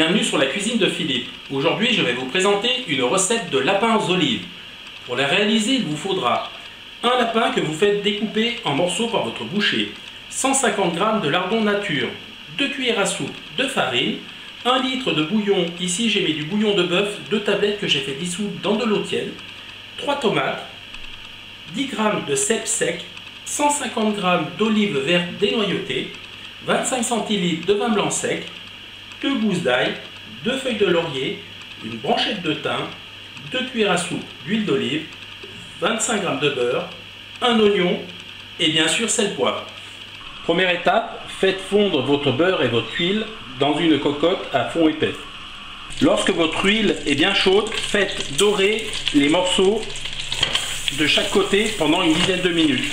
bienvenue sur la cuisine de Philippe. Aujourd'hui, je vais vous présenter une recette de lapin aux olives. Pour la réaliser, il vous faudra un lapin que vous faites découper en morceaux par votre boucher, 150 g de lardon nature, 2 cuillères à soupe de farine, 1 litre de bouillon, ici j'ai mis du bouillon de bœuf, 2 tablettes que j'ai fait dissoudre dans de l'eau tiède, 3 tomates, 10 g de cèpe sec, 150 g d'olives vertes dénoyautées, 25 centilitres de vin blanc sec, 2 gousses d'ail, 2 feuilles de laurier, une branchette de thym, 2 cuillères à soupe d'huile d'olive, 25 g de beurre, un oignon et bien sûr sel poivre. Première étape, faites fondre votre beurre et votre huile dans une cocotte à fond épais. Lorsque votre huile est bien chaude, faites dorer les morceaux de chaque côté pendant une dizaine de minutes.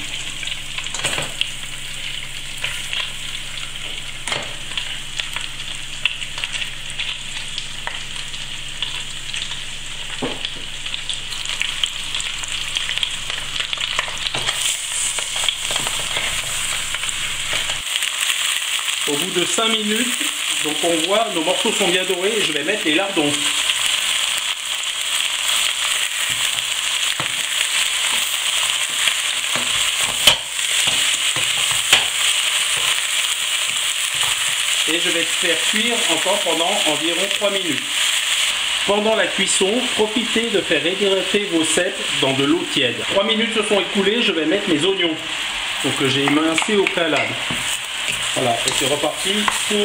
Au bout de 5 minutes, donc on voit nos morceaux sont bien dorés et je vais mettre les lardons. Et je vais faire cuire encore pendant environ 3 minutes. Pendant la cuisson, profitez de faire réhydrater vos cèpes dans de l'eau tiède. 3 minutes se sont écoulées, je vais mettre mes oignons que j'ai émincés au préalable. Voilà, et c'est reparti pour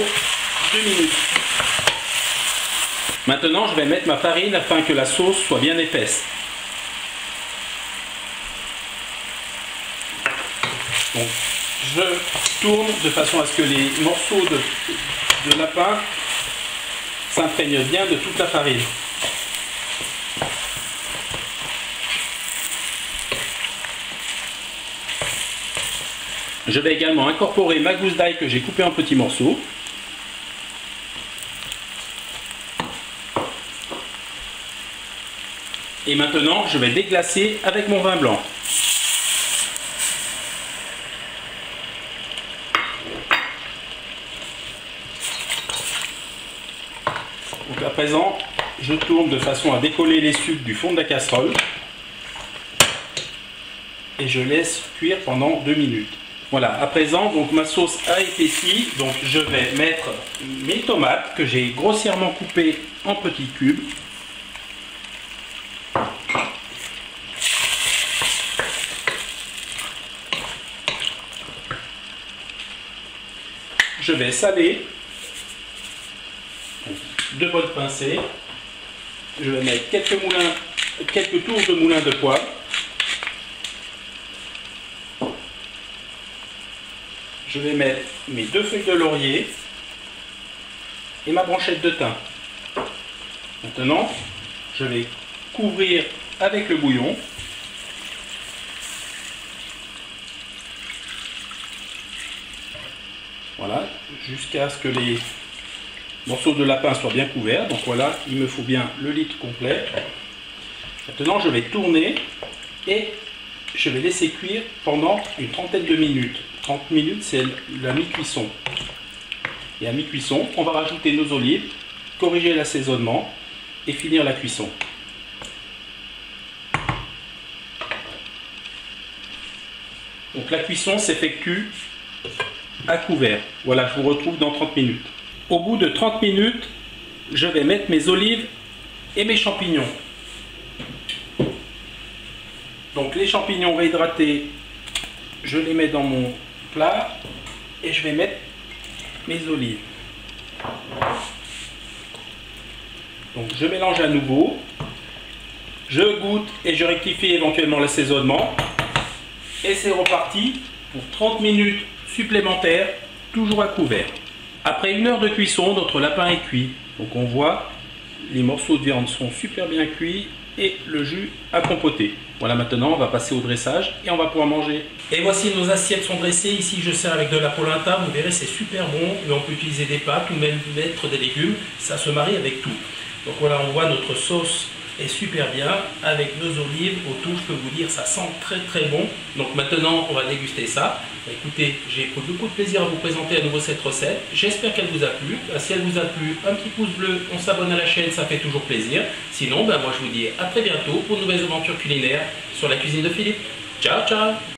2 minutes. Maintenant, je vais mettre ma farine afin que la sauce soit bien épaisse. Donc, je tourne de façon à ce que les morceaux de lapin s'imprègnent bien de toute la farine. Je vais également incorporer ma gousse d'ail que j'ai coupée en petits morceaux. Et maintenant, je vais déglacer avec mon vin blanc. Donc à présent, je tourne de façon à décoller les sucres du fond de la casserole. Et je laisse cuire pendant 2 minutes. Voilà, à présent, donc ma sauce a épaissi, donc je vais mettre mes tomates que j'ai grossièrement coupées en petits cubes. Je vais saler, 2 bonnes pincées. Je vais mettre quelques tours de moulin de poivre. Je vais mettre mes 2 feuilles de laurier et ma branchette de thym. Maintenant, je vais couvrir avec le bouillon. Voilà, jusqu'à ce que les morceaux de lapin soient bien couverts. Donc voilà, il me faut bien le litre complet. Maintenant, je vais tourner et je vais laisser cuire pendant une trentaine de minutes. 30 minutes, c'est la mi-cuisson. Et à mi-cuisson, on va rajouter nos olives, corriger l'assaisonnement et finir la cuisson. Donc la cuisson s'effectue à couvert. Voilà, je vous retrouve dans 30 minutes. Au bout de 30 minutes, je vais mettre mes olives et mes champignons. Donc les champignons réhydratés, je les mets dans mon plat et je vais mettre mes olives. Donc je mélange à nouveau, je goûte et je rectifie éventuellement l'assaisonnement et c'est reparti pour 30 minutes supplémentaires, toujours à couvert. Après 1 heure de cuisson, notre lapin est cuit. Donc on voit les morceaux de viande sont super bien cuits et le jus a compoté. Voilà, maintenant on va passer au dressage et on va pouvoir manger. Et voici nos assiettes sont dressées. Ici je sers avec de la polenta, vous verrez c'est super bon, mais on peut utiliser des pâtes ou même mettre des légumes, ça se marie avec tout. Donc voilà, on voit notre sauce est super bien avec nos olives autour. Je peux vous dire, ça sent très très bon. Donc maintenant, on va déguster ça. Écoutez, j'ai pris beaucoup de plaisir à vous présenter à nouveau cette recette. J'espère qu'elle vous a plu. Si elle vous a plu, un petit pouce bleu, on s'abonne à la chaîne, ça fait toujours plaisir. Sinon, moi je vous dis à très bientôt pour de nouvelles aventures culinaires sur la cuisine de Philippe. Ciao, ciao!